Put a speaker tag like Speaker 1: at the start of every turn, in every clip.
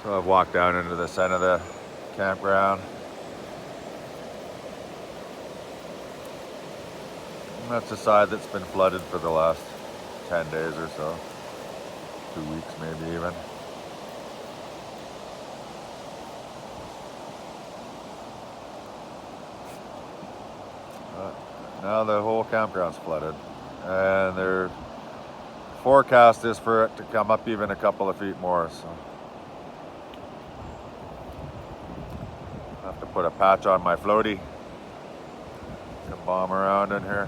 Speaker 1: So I've walked down into the center of the campground. And that's the side that's been flooded for the last 10 days or so. 2 weeks maybe even. Now the whole campground's flooded. And their forecast is for it to come up even a couple of feet more, so I have to put a patch on my floaty. Can bomb around in here.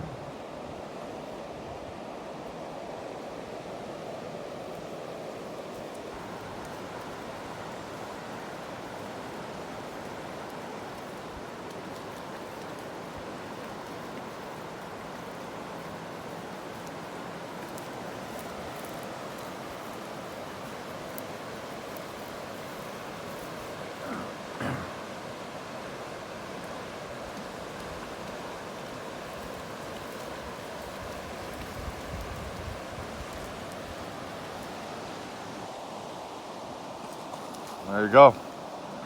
Speaker 1: There you go.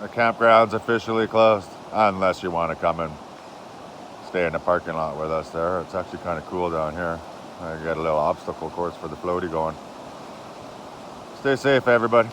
Speaker 1: The campground's officially closed, unless you want to come and stay in the parking lot with us there. It's actually kind of cool down here. I got a little obstacle course for the floaty going. Stay safe, everybody.